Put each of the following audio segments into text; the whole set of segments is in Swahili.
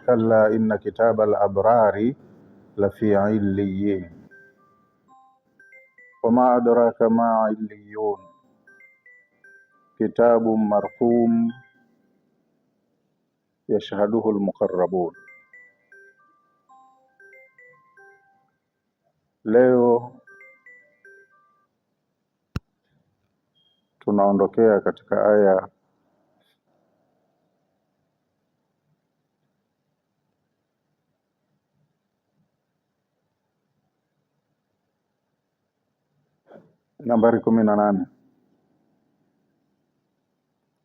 كلا إن كتاب الأبرار لفي عليين وما أدراك ما عليون كتاب مرقوم يشهده المقربون. Leo tunaondokea katika aya nambari 18.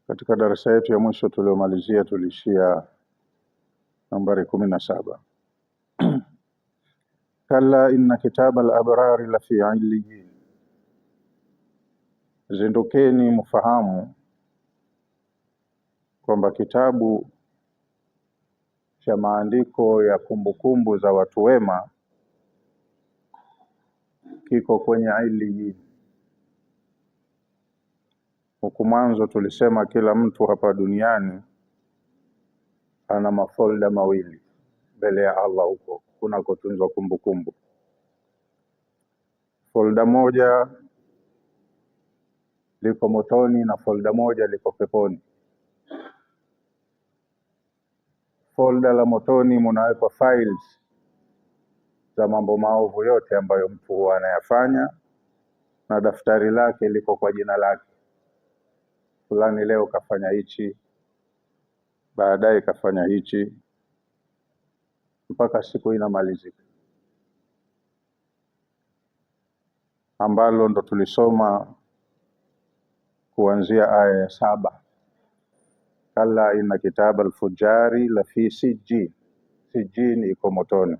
Katika darasa yetu ya mwisho tuliomalizia tulishia nambari 17. Kalla inna kitaba al-abrari lafi illiyin, zindukeni mfahamu kwamba kitabu cha maandiko ya kumbukumbu za watu wema kiko kwenye illiyin. Huku mwanzo tulisema kila mtu hapa duniani ana mafolda mawili mbele ya Allah huko kunakotunzwa kumbukumbu. Folda moja liko motoni na folda moja liko peponi. Folda la motoni munawekwa files za mambo maovu yote ambayo mtu huwa anayafanya, na daftari lake liko kwa jina lake. Fulani leo kafanya hichi, baadaye kafanya hichi, mpaka siku inamalizika, ambalo ndo tulisoma kuanzia aya ya 7. Kalla inna kitaba al-fujari la fi sijjin. Sijjin iko motoni,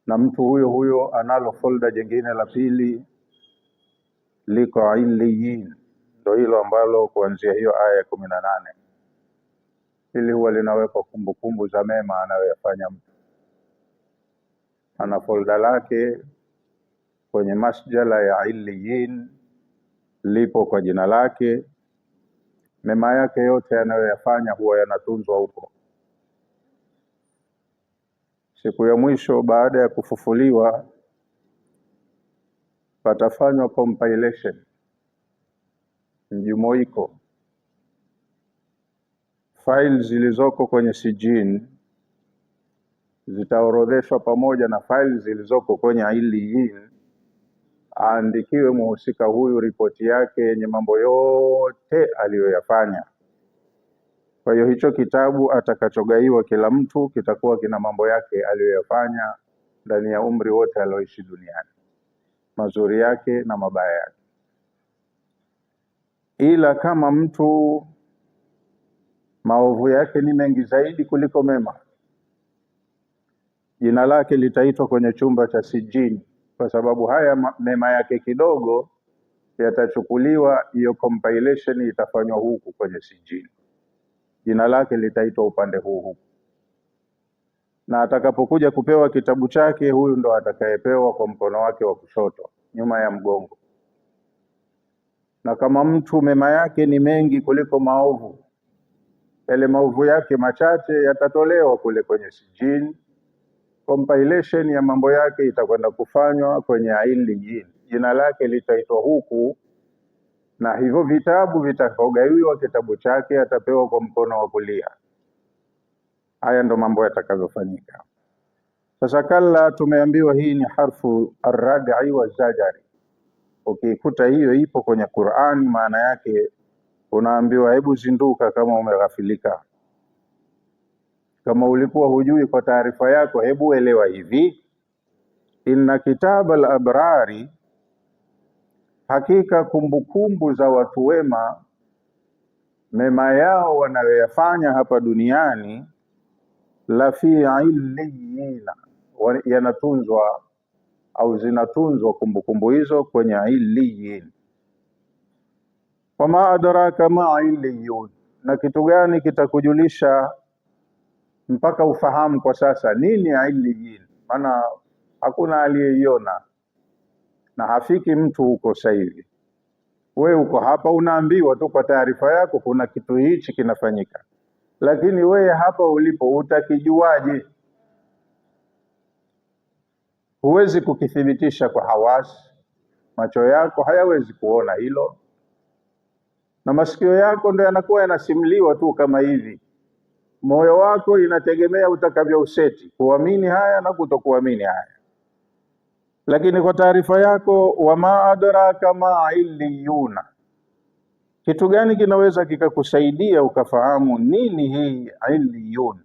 na mtu huyo huyo analo folda jingine la pili liko illiyin, ndo hilo ambalo kuanzia hiyo aya ya 18 hili huwa linawekwa kumbukumbu za mema anayoyafanya mtu. Ana folda lake kwenye masjala ya illiyin, lipo kwa jina lake. Mema yake yote anayoyafanya huwa yanatunzwa huko. Siku ya mwisho baada ya kufufuliwa patafanywa compilation, mjumuiko. Files zilizoko kwenye sijin zitaorodheshwa pamoja na files zilizoko kwenye illiyin, aandikiwe muhusika huyu ripoti yake yenye mambo yote aliyoyafanya. Kwa hiyo hicho kitabu atakachogaiwa kila mtu kitakuwa kina mambo yake aliyoyafanya ndani ya umri wote alioishi duniani, mazuri yake na mabaya yake. Ila kama mtu maovu yake ni mengi zaidi kuliko mema, jina lake litaitwa kwenye chumba cha sijini, kwa sababu haya mema yake kidogo yatachukuliwa, hiyo compilation itafanywa huku kwenye sijini, jina lake litaitwa upande huu, na atakapokuja kupewa kitabu chake, huyu ndo atakayepewa kwa mkono wake wa kushoto nyuma ya mgongo. Na kama mtu mema yake ni mengi kuliko maovu, yale maovu yake machache yatatolewa kule kwenye sijini, compilation ya mambo yake itakwenda kufanywa kwenye illiyin, jina lake litaitwa huku, na hivyo vitabu vitakaogawiwa kitabu chake atapewa kwa mkono wa kulia. Haya ndo mambo yatakavyofanyika. Sasa kalla, tumeambiwa hii ni harfu ar-rad'i wa zajari. Ukikuta hiyo ipo kwenye Qur'ani, maana yake unaambiwa hebu zinduka kama umeghafilika. Kama ulikuwa hujui, kwa taarifa yako hebu elewa hivi: inna kitaba al-abrari, hakika kumbukumbu za watu wema, mema yao wanayoyafanya hapa duniani, la fi illiyina, yanatunzwa au zinatunzwa kumbukumbu hizo kwenye illiyin. Wama adraka ma illiyun, na kitu gani kitakujulisha mpaka ufahamu kwa sasa nini illiyin? Maana hakuna aliyeiona na hafiki mtu huko sasa hivi. We uko hapa unaambiwa tu kwa taarifa yako kuna kitu hichi kinafanyika, lakini wewe hapa ulipo utakijuaje? Huwezi kukithibitisha kwa hawasi. Macho yako hayawezi kuona hilo, na masikio yako ndio yanakuwa yanasimuliwa tu kama hivi. Moyo wako inategemea utakavyouseti kuamini haya na kutokuamini haya. Lakini kwa taarifa yako, wama adraka ma illiyuna, kitu gani kinaweza kikakusaidia ukafahamu nini hii illiyun?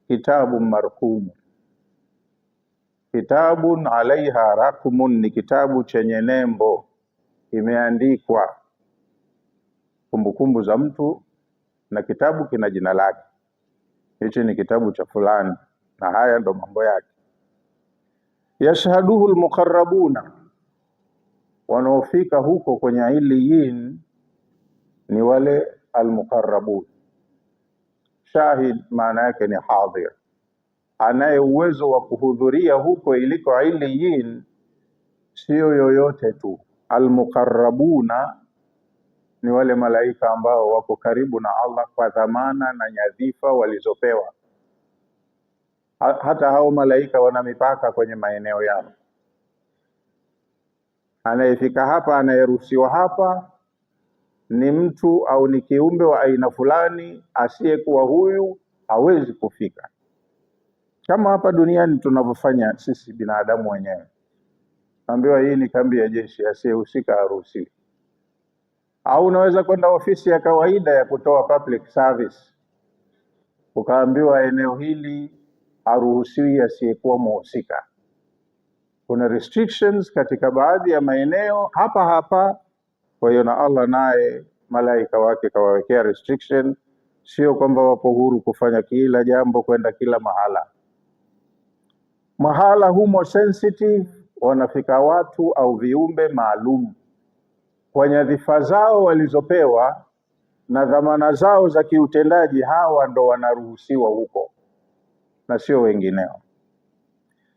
Kitabu marqum, kitabun alaiha raqmun, ni kitabu chenye nembo, imeandikwa kumbukumbu za mtu na kitabu kina jina lake. Hichi ni kitabu cha fulani na haya ndo mambo yake. Yashhaduhu almuqarrabuna, wanaofika huko kwenye iliyin ni wale almuqarrabun. Shahid maana yake ni hadhir, anaye uwezo wa kuhudhuria huko iliko iliyin sio yoyote tu. Almuqarrabuna ni wale malaika ambao wako karibu na Allah kwa dhamana na nyadhifa walizopewa. Hata hao malaika wana mipaka kwenye maeneo yao. Anayefika hapa, anayeruhusiwa hapa ni mtu au ni kiumbe wa aina fulani, asiyekuwa huyu hawezi kufika. Kama hapa duniani tunavyofanya sisi binadamu wenyewe, ambiwa hii ni kambi ya jeshi, asiyehusika haruhusiwi. Au unaweza kwenda ofisi ya kawaida ya kutoa public service, ukaambiwa eneo hili haruhusiwi asiyekuwa muhusika. Kuna restrictions katika baadhi ya maeneo hapa hapa. Kwa hiyo na Allah naye malaika wake kawawekea restriction, sio kwamba wapo huru kufanya kila jambo, kwenda kila mahala. Mahala humo sensitive wanafika watu au viumbe maalum kwa nyadhifa zao walizopewa na dhamana zao za kiutendaji. Hawa ndo wanaruhusiwa huko na sio wengineo.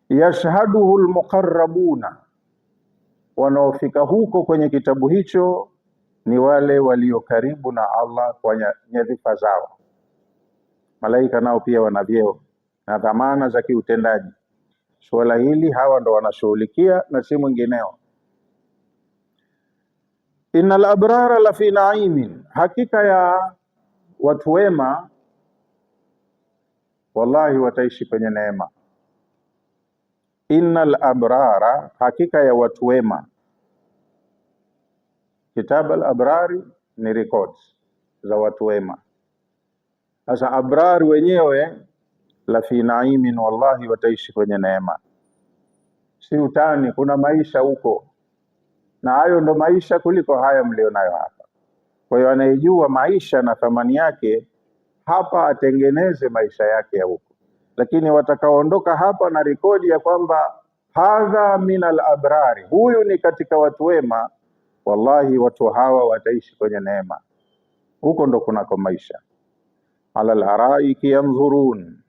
Yashhaduhu almuqarrabuna, wanaofika huko kwenye kitabu hicho ni wale walio karibu na Allah kwa nyadhifa zao. Malaika nao pia wana vyeo na dhamana za kiutendaji. Suala hili hawa ndo wanashughulikia na si mwingineo. Innal abrara la fi naimin, hakika ya watu wema wallahi wataishi kwenye neema. Innal abrara, hakika ya watu wema. Kitab al-abrari ni records za watu wema. Sasa abrari wenyewe la fi naimin, wallahi wataishi kwenye neema. Si utani, kuna maisha huko, na hayo ndo maisha kuliko haya mlionayo hapa. Kwa hiyo anayejua maisha na thamani yake hapa atengeneze maisha yake ya huko. Lakini watakaoondoka hapa na rekodi ya kwamba hadha min al-abrari, huyu ni katika watu wema, wallahi watu hawa wataishi kwenye neema. Huko ndo kunako maisha. Ala al-araiki yanzurun,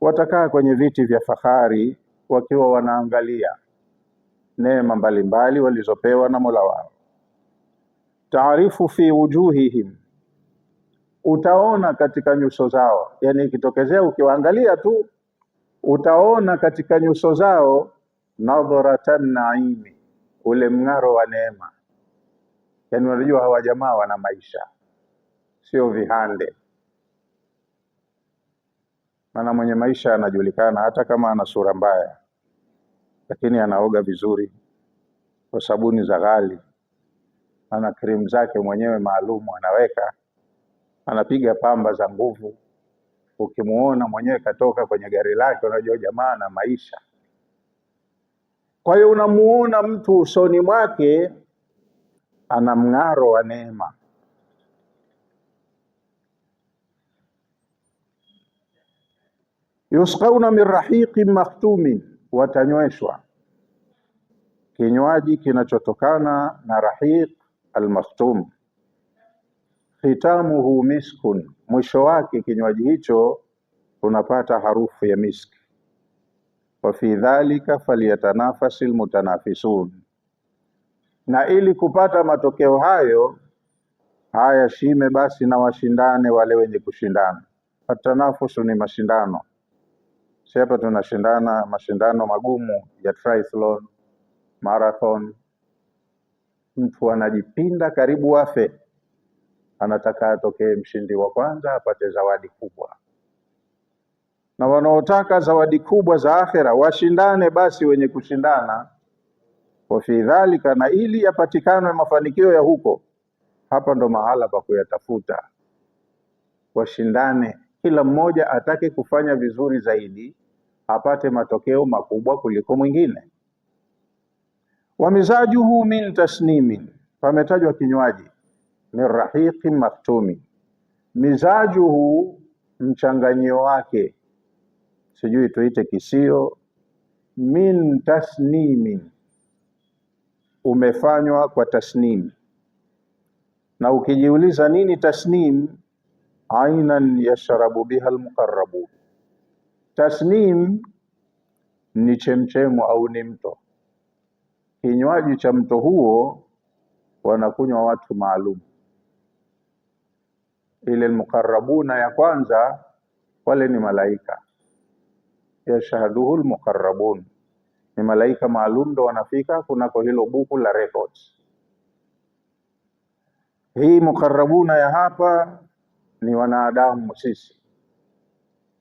watakaa kwenye viti vya fahari wakiwa wanaangalia neema mbalimbali walizopewa na Mola wao. Taarifu fi wujuhihim, utaona katika nyuso zao. Yani ikitokezea ukiwaangalia tu utaona katika nyuso zao nadharatan naimi, ule mng'aro wa neema. Yani unajua hawa jamaa wana maisha, sio vihande. Maana mwenye maisha anajulikana hata kama ana sura mbaya, lakini anaoga vizuri kwa sabuni za ghali, ana cream zake mwenyewe maalum anaweka, anapiga pamba za nguvu. Ukimuona mwenyewe katoka kwenye gari lake, unajua jamaa na maisha. Kwa hiyo unamuona mtu usoni mwake ana mng'aro wa neema. Yusqauna min rahiqin makhtumin, watanyweshwa kinywaji kinachotokana na rahiq al-makhtum. Khitamuhu miskun, mwisho wake kinywaji hicho unapata harufu ya miski. Wa fi dhalika falyatanafasil mutanafisun, Na ili kupata matokeo hayo, haya shime basi na washindane wale wenye kushindana. Atanafusu ni mashindano. Si hapa tunashindana mashindano magumu ya triathlon, marathon. Mtu anajipinda karibu afe, anataka atokee mshindi wa kwanza apate zawadi kubwa. Na wanaotaka zawadi kubwa za akhera washindane basi wenye kushindana. Wa fi dhalika, na ili yapatikane mafanikio ya huko, hapa ndo mahala pa kuyatafuta. Washindane, kila mmoja atake kufanya vizuri zaidi, apate matokeo makubwa kuliko mwingine. Wa mizajuhu min tasnimin, pametajwa kinywaji, min rahiqin maktumi. Mizajuhu, mchanganyio wake, sijui tuite kisio. Min tasnimin, umefanywa kwa tasnim. Na ukijiuliza nini tasnim, ainan yashrabu biha almuqarrabun. Tasnim ni chemchemu au ni mto. Kinywaji cha mto huo wanakunywa watu maalum. Ile almuqarrabuna ya kwanza, wale ni malaika. Yashhaduhu almuqarrabun, ni malaika maalum ndo wanafika kunako hilo buku la records. Hii muqarrabuna ya hapa ni wanadamu sisi,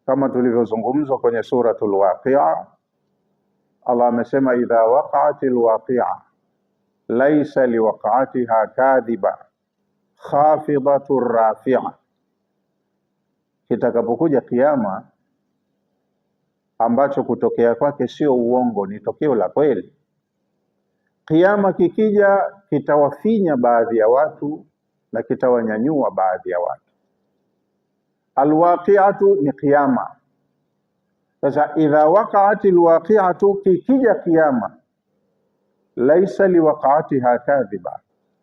kama tulivyozungumzwa kwenye suratul Waqi'a. Allah amesema idha waqa'atil waqi'a laysa liwaqa'atiha kadhiba khafidatur rafi'a. Kitakapokuja kiyama ambacho kutokea kwake sio uongo, ni tokeo la kweli. Kiyama kikija kitawafinya baadhi ya watu na kitawanyanyua baadhi ya watu. Alwaqi'atu ni kiyama. Sasa idha waqa'atil waqi'atu, kikija kiyama, laisa liwaqa'atiha kadhiba,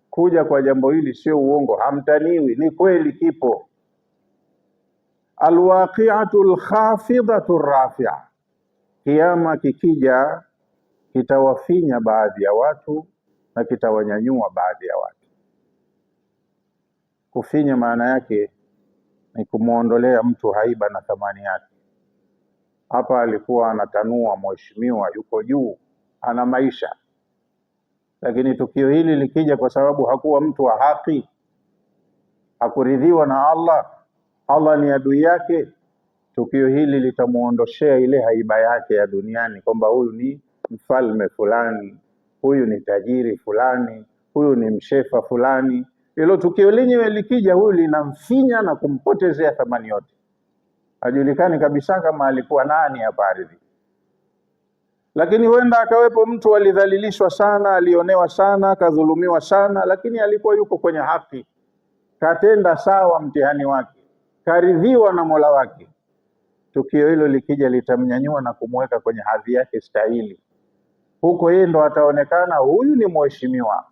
kuja kwa jambo hili sio uongo, hamtaniwi, ni kweli, kipo. Alwaqi'atu alkhafidatu rafi'a, kiyama kikija kitawafinya baadhi ya watu na kitawanyanyua baadhi ya watu. Kufinya maana yake ni kumuondolea mtu haiba na thamani yake. Hapa alikuwa anatanua mheshimiwa, yuko juu, ana maisha, lakini tukio hili likija kwa sababu hakuwa mtu wa haki, hakuridhiwa na Allah, Allah ni adui yake, tukio hili litamuondoshea ile haiba yake ya duniani, kwamba huyu ni mfalme fulani, huyu ni tajiri fulani, huyu ni mshefa fulani. Hilo tukio lenyewe likija, huyu linamfinya na kumpotezea thamani yote, hajulikani kabisa kama alikuwa nani hapa ardhi. Lakini huenda akawepo mtu alidhalilishwa sana, alionewa sana, kadhulumiwa sana, lakini alikuwa yuko kwenye haki, katenda sawa mtihani wake, karidhiwa na Mola wake. Tukio hilo likija litamnyanyua na kumweka kwenye hadhi yake stahili. Huko yeye ndo ataonekana huyu ni mheshimiwa,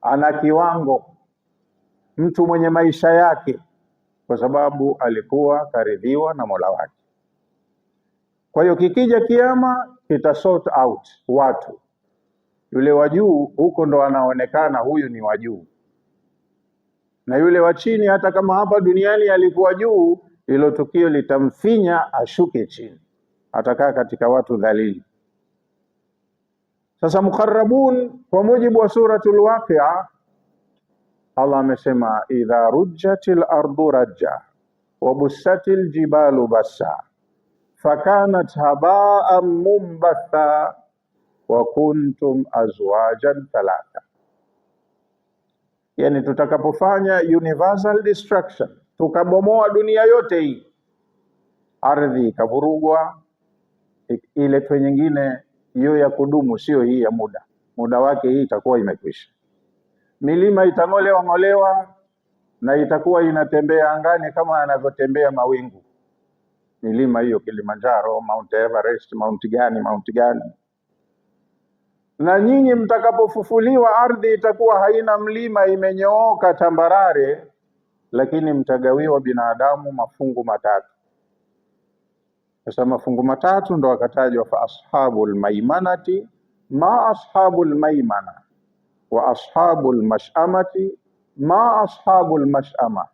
ana kiwango, mtu mwenye maisha yake, kwa sababu alikuwa karidhiwa na Mola wake. Kwa hiyo kikija kiyama kita sort out watu, yule wa juu huko ndo anaonekana huyu ni wa juu, na yule wa chini hata kama hapa duniani alikuwa juu, hilo tukio litamfinya ashuke chini, atakaa katika watu dhalili. Sasa muqarrabun kwa mujibu wa suratul Waqi'a, Allah amesema idha rujjatil ardu rajja wa bussatil jibalu bassa fakanat haba'an mumbatha wa kuntum azwajan thalatha. Yani tutakapofanya universal destruction, tukabomoa dunia yote hii, ardhi ikavurugwa, ile tu nyingine hiyo ya kudumu, sio hii ya muda wake, hii itakuwa imekwisha. Milima itang'olewa na itakuwa inatembea angani kama yanavyotembea mawingu. Milima hiyo Kilimanjaro, Mount Everest, Mount gani. Na nyinyi mtakapofufuliwa, ardhi itakuwa haina mlima, imenyooka tambarare, lakini mtagawiwa binadamu mafungu matatu. Sasa mafungu matatu ndo akatajwa fa ashabul maimanati ma ashabul maimana. wa ashabul mash'amati ma ashabul mash'ama,